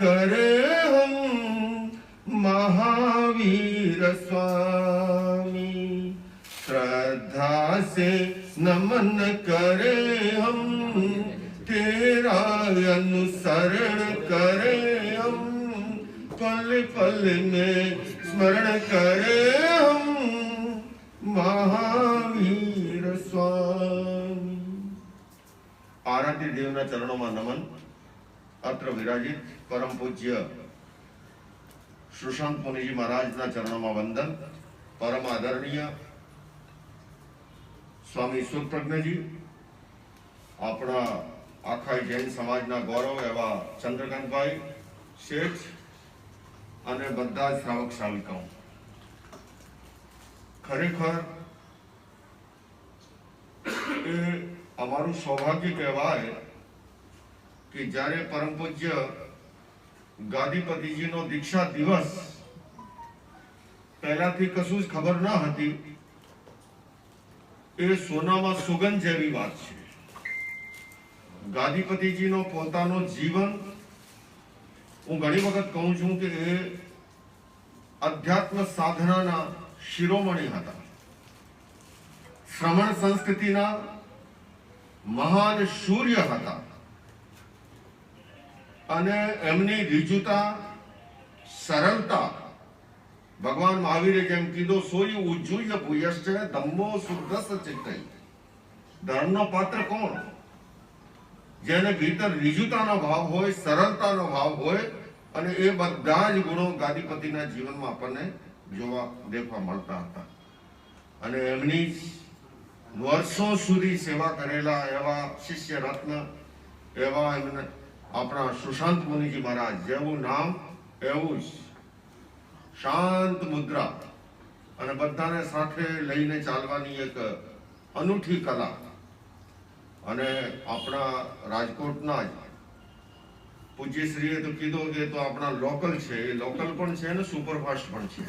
करे हम महावीर स्वामी, श्रद्धा से नमन करे हम, तेरा अनुसरण करे हम, पल पल में स्मरण करे हम महावीर स्वामी। आराध्य देवना चरणों में नमन। अत्र विराजित परम पूज्य सुशांत मुनिजी महाराजना चरणों में वंदन। परम आदरणीय स्वामी सुप्रज्ञजी, अपना आखा जैन समाजना गौरव एवं चंद्रकांत भाई शेठ अने बधा श्रावक श्राविकाओं, खरेखर अमारू सौभाग्य कहवाय कि जारे परम पूज्य गादीपतिजी नो दीक्षा दिवस पहलाथी कशुं ज खबर न हती, ए सोनामां सुगंध जेवी वात छे। गादीपतिजीनो पोतानो जीवन हूँ घणी वखत कहूं छूं कि ए अध्यात्म साधनाना शिरोमणि हता। श्रमण संस्कृतिना महान सूर्य हता अने एमनी ऋजुता, सरलता, भगवान महावीरे जेम कीधो सोई उज्जूय भूयश्च धम्मो सुरदस चित्तई। धर्मनो पात्र कोण? जेने भीतर ऋजुतानो भाव होय, सरलतानो भाव होय अने ए बधा ज गुणो गादीपतिना जीवनमां आपणे जोवा देखवा मळता हता। अने एमनी वर्षों सुधी सेवा करेला एवा शिष्य रत्न एवा एमने अपना सुशांत मुनिजी महाराज जेवुं नाम एवुं शांत मुद्रा अने बधाने साथे लईने चालवानी एक अनूठी कला। अने अपना राजकोटना पूज्यश्रीए तो कीधो के तो अपना लोकल छे, लोकल पण छे ने सुपरफास्ट पण छे।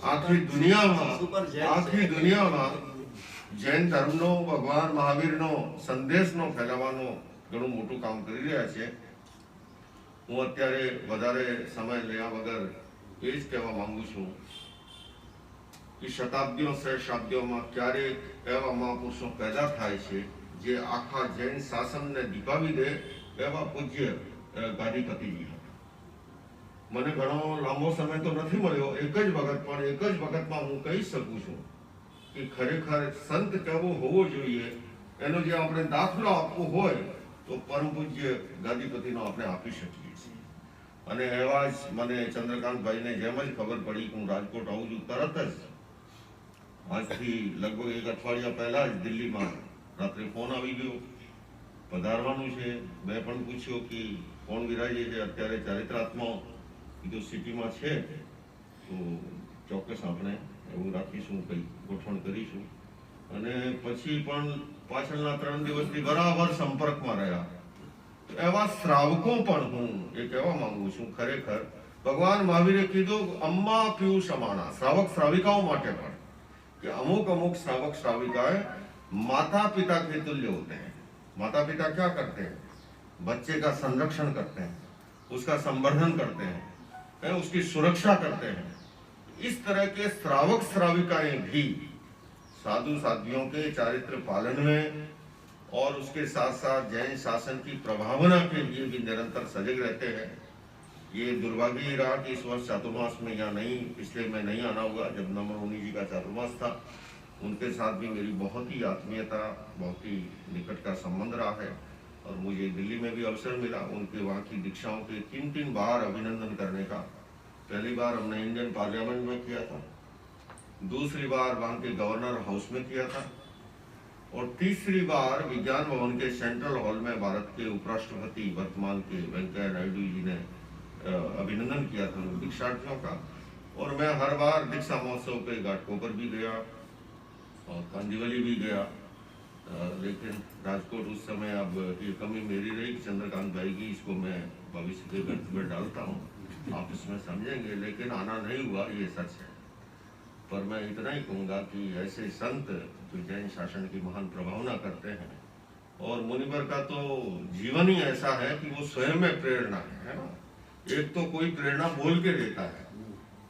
आखी दुनिया में जैन धर्मनो, भगवान महावीरनो संदेशनो फैलावવાનો घणું મોટું કામ કરી રહ્યા છે। હું અત્યારે વધારે સમય લેવા વગર એ જ કહેવા માંગુ છું કે શતાબ્દીઓ સહસ્રાબ્દીઓમાં ક્યારેક એવા મહાપુરુષો પેદા થાય છે જે આખા જૈન શાસનને દીપાવી દે એવા પૂજ્ય ગાદીપતિજી હતા। મને ઘણો લાંબો સમય તો નથી મળ્યો, એક જ વખત, પણ એક જ વખતમાં હું કહી શકું છું કે ખરેખર સંત કેવો હોવો જોઈએ એનો જે આપણે દાખલો આપવો હોય તો પરમ પૂજ્ય ગાદીપતિનો આપણે આપી શકીએ છીએ। અને એવા જ મને ચંદ્રકાંતભાઈને જેમ જ ખબર પડી કે હું રાજકોટ આવું છું, તરત જ આજથી લગભગ એક અઠવાડિયા પહેલા જ દિલ્હીમાં રાત્રે ફોન આવી ગયો, પધારવાનું છે। મેં પણ પૂછ્યું કે કોણ વિરાજે છે અત્યારે ચારિત્રાત્મા, કીધું સિટીમાં છે તો ચોક્કસ આપણે એવું રાખીશું, કંઈ ગોઠવણ કરીશું। અને પછી પણ પાછળના 3 દિવસથી બરાબર સંપર્કમાં રહ્યા। એવા શ્રાવકો પણ હું એ કહેવા માંગુ છું, ખરેખર ભગવાન મહાવીરે કીધું અમ્મા પિયુષ અમાણા, શ્રાવક શ્રાવિકાઓ માટે પણ कि अमुक श्रावक श्राविकाएं माता पिता के तुल्य होते हैं। माता पिता क्या करते हैं? बच्चे का संरक्षण करते हैं, उसका संवर्धन करते हैं, उसकी सुरक्षा करते हैं। इस तरह के श्रावक श्राविकाएं भी साधु साध्वियों के चारित्र पालन में और उसके साथ साथ जैन शासन की प्रभावना के लिए भी निरंतर सजग रहते हैं। ये दुर्भाग्य रहा कि इस वर्ष चातुर्मास में यहाँ नहीं, पिछले में नहीं आना हुआ जब नमन मुनि जी का चातुर्मास था। उनके साथ भी मेरी बहुत ही आत्मीयता, बहुत ही निकट का संबंध रहा है और मुझे दिल्ली में भी अवसर मिला उनके वहाँ की दीक्षाओं के 3 बार अभिनंदन करने का। पहली बार हमने इंडियन पार्लियामेंट में किया था, दूसरी बार वहाँ के गवर्नर हाउस में किया था और तीसरी बार विज्ञान भवन के सेंट्रल हॉल में भारत के उपराष्ट्रपति वर्तमान के वेंकैया नायडू जी ने अभिनंदन किया था दीक्षार्थियों का। और मैं हर बार दीक्षा महोत्सव के घाटकोपर भी गया और कांदिवली भी गया, लेकिन राजकोट उस समय अब ये कमी मेरी रही कि चंद्रकांत भाई की, इसको मैं भविष्य के ग्रंथ में डालता हूँ, आप इसमें समझेंगे, लेकिन आना नहीं हुआ, ये सच है। पर मैं इतना ही कहूँगा कि ऐसे संत जो जैन शासन की महान प्रभावना करते हैं और मुनिवर का तो जीवन ही ऐसा है कि वो स्वयं में प्रेरणा है ना। एक तो कोई प्रेरणा बोल के देता है,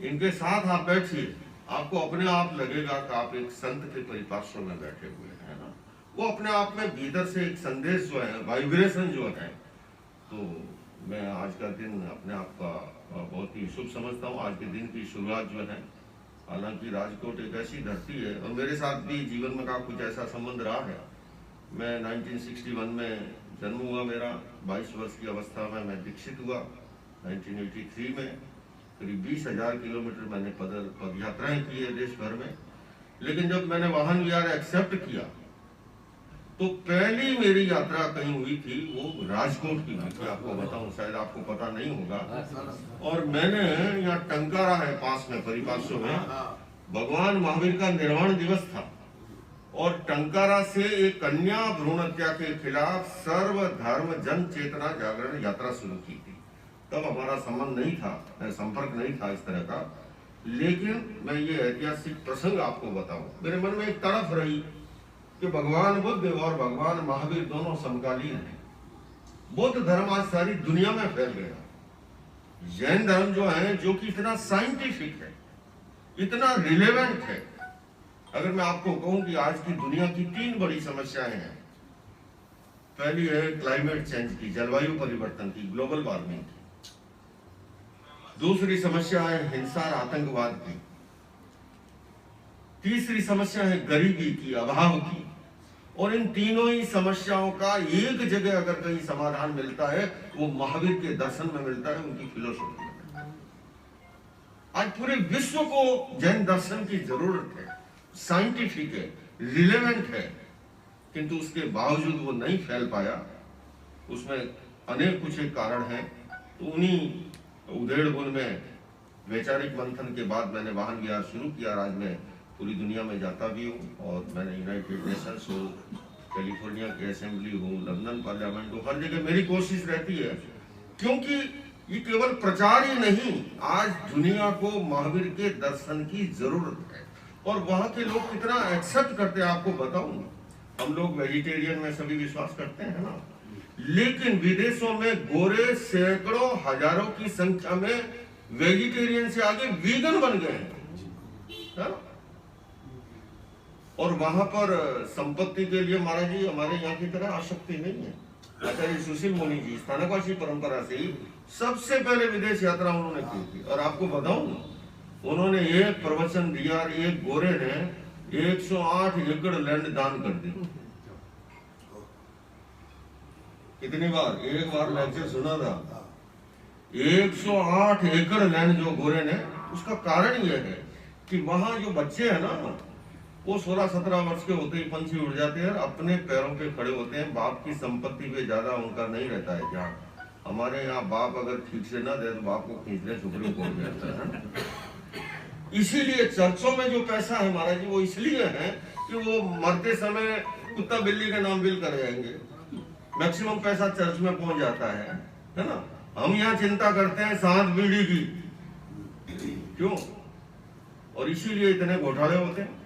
इनके साथ आप बैठिए, आपको अपने आप लगेगा कि आप एक संत के परिपार्श्व में बैठे हुए हैं ना। वो अपने आप में भीतर से एक संदेश जो है, वाइब्रेशन जो है। तो मैं आज का दिन अपने आप का बहुत ही शुभ समझता हूँ। आज के दिन की शुरुआत जो है, हालांकि राजकोट एक ऐसी धरती है और मेरे साथ भी जीवन में का कुछ ऐसा संबंध रहा है। मैं 1961 में जन्म हुआ मेरा, 22 वर्ष की अवस्था में मैं दीक्षित हुआ। 1983 में करीब 20,000 किलोमीटर मैंने पद यात्राएं की है देश भर में। लेकिन जब मैंने वाहन विहार एक्सेप्ट किया तो पहली मेरी यात्रा कहीं हुई थी, वो राजकोट की हुई थी। आपको बताऊं, शायद आपको पता नहीं होगा। और मैंने यहाँ टंकारा है पास में, परिपार्श्व में, भगवान महावीर का निर्वाण दिवस था और टंकारा से एक कन्या भ्रूण हत्या के खिलाफ सर्व धर्म जन चेतना जागरण यात्रा शुरू की थी। तब हमारा संबंध नहीं था, संपर्क नहीं था इस तरह का। लेकिन मैं ये ऐतिहासिक प्रसंग आपको बताऊं, मेरे मन में एक तड़फ रही कि भगवान बुद्ध और भगवान महावीर दोनों समकालीन हैं। बौद्ध धर्म आज सारी दुनिया में फैल गया। जैन धर्म जो है, जो कि इतना साइंटिफिक है, इतना रिलेवेंट है। अगर मैं आपको कहूं कि आज की दुनिया की 3 बड़ी समस्याएं हैं। पहली है क्लाइमेट चेंज की, जलवायु परिवर्तन की, ग्लोबल वार्मिंग की। दूसरी समस्या है हिंसा और आतंकवाद की। तीसरी समस्या है गरीबी की, अभाव की। और इन तीनों ही समस्याओं का एक जगह अगर कहीं समाधान मिलता है, वो महावीर के दर्शन में मिलता है, उनकी फिलोसॉफी में। आज पूरे विश्व को जैन दर्शन की जरूरत है, साइंटिफिक है, रिलेवेंट है, किंतु उसके बावजूद वो नहीं फैल पाया। उसमें अनेक कुछ एक कारण है। तो उन्हीं उधेड़ बुन में वैचारिक मंथन के बाद मैंने वाहन विहार शुरू किया। आज मैं पूरी दुनिया में जाता भी हूँ और मैंने यूनाइटेड नेशंस हो, कैलिफोर्निया की असेंबली हो, लंदन पार्लियामेंट हो, हर जगह मेरी कोशिश रहती है। क्योंकि ये केवल प्रचार ही नहीं, आज दुनिया को महावीर के दर्शन की जरूरत है। और वहाँ के लोग कितना एक्सेप्ट करते हैं आपको बताऊं। हम लोग वेजिटेरियन में सभी विश्वास करते हैं ना, लेकिन विदेशों में गोरे सैकड़ों हजारों की संख्या में वेजिटेरियन से आगे वीगन बन गए हैं। और वहां पर संपत्ति के लिए महाराज जी हमारे यहाँ की तरह आसक्ति नहीं है। आचार्य सुशील मुनि जी स्थानकवासी परंपरा से ही सबसे पहले विदेश यात्रा उन्होंने की थी। और आपको बताऊं, उन्होंने एक प्रवचन दिया, एक गोरे ने 108 एकड़ लैंड दान कर दी। कितनी बार? एक बार लेक्चर सुना था। 108 एकड़ लैंड जो गोरे ने, उसका कारण यह है कि वहां जो बच्चे हैं ना, वो 16-17 वर्ष के होते ही पंछी उड़ जाते हैं, अपने पैरों पे खड़े होते हैं। बाप की संपत्ति पे ज्यादा उनका नहीं रहता है। जहाँ हमारे यहाँ बाप अगर ठीक से ना दे तो बाप को खींचने सुप्रीम कोर्ट में जाता है। इसीलिए चर्चों में जो पैसा है महाराज जी, वो इसलिए है कि वो मरते समय कुत्ता बिल्ली के नाम बिल कर जाएंगे। मैक्सिमम पैसा चर्च में पहुंच जाता है ना। हम यहाँ चिंता करते हैं 7 बीड़ी की, क्यों? और इसीलिए इतने घोटाले होते हैं।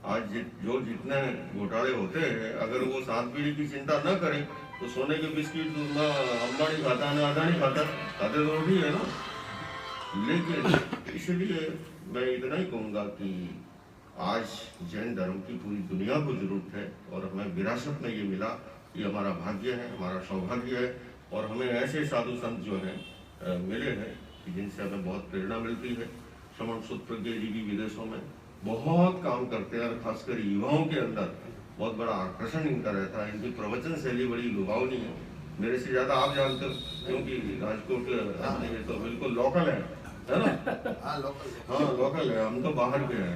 आज जो जितने घोटाले होते हैं, अगर वो 7 पीढ़ी की चिंता न करें तो सोने के बिस्किट ना अंबानी खाता ना अदानी खाता, खाते तो भी है ना। लेकिन इसलिए मैं इतना ही कहूँगा कि आज जैन धर्म की पूरी दुनिया को जरूरत है और हमें विरासत में ये मिला। ये हमारा भाग्य है, हमारा सौभाग्य है। और हमें ऐसे साधु संत जो हैं मिले हैं कि जिनसे हमें बहुत प्रेरणा मिलती है। श्रवण सूत्र जी भी विदेशों में बहुत काम करते हैं और खासकर युवाओं के अंदर बहुत बड़ा आकर्षण इनका रहता है। इनकी प्रवचन शैली बड़ी लुभावनी है, मेरे से ज्यादा आप जानते हो, क्योंकि राजकोट तो बिल्कुल लोकल है ना। हाँ लोकल है, हम तो बाहर के हैं।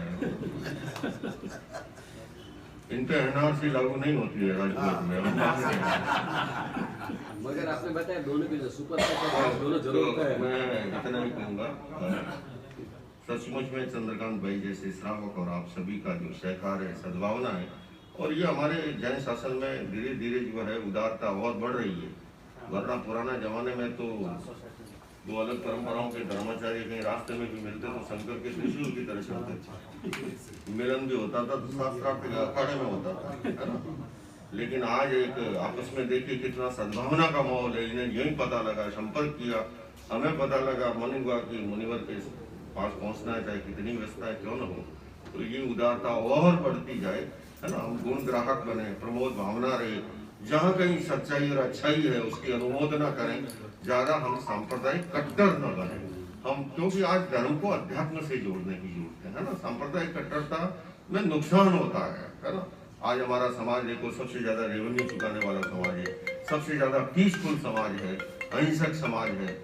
इन पे एनआरसी लागू नहीं होती है राजकोट में, हम बाहर के। मगर आपने बताया दोनों की सुपर दोनों जरूरत है। मैं इतना ही कहूँगा, सचमुच में चंद्रकांत भाई जैसे श्रावक और आप सभी का जो सहकार है, सद्भावना है, और ये हमारे जैन शासन में धीरे धीरे जो है उदारता बहुत बढ़ रही है। वरना पुराना जमाने में तो 2 अलग परंपराओं के धर्माचार्य कहीं रास्ते में भी मिलते तो शंकर के त्रिशूल की तरह चलते थे। मिलन भी होता था तो शास्त्रार्थ के अखाड़े में होता था, है ना। लेकिन आज एक आपस में देखिए कितना सद्भावना का माहौल है। इन्हें यही पता लगा, संपर्क किया, हमें पता लगा, मन हुआ कि मुनिवर के पास पहुंचना है, चाहे कितनी व्यवस्था क्यों न हो। तो ये उदारता और बढ़ती जाए, है ना। हम गुण ग्राहक बने, प्रमोद भावना रहे, जहाँ कहीं सच्चाई और अच्छाई है उसकी अनुमोदना करें। ज्यादा हम सांप्रदायिक कट्टर न बने हम, क्योंकि आज धर्म को अध्यात्म से जोड़ने की जरूरत है ना। सांप्रदायिक कट्टरता में नुकसान होता है ना। आज हमारा समाज देखो, सबसे ज्यादा रेवेन्यू चुकाने वाला समाज है, सबसे ज्यादा पीसफुल समाज है, अहिंसक समाज है।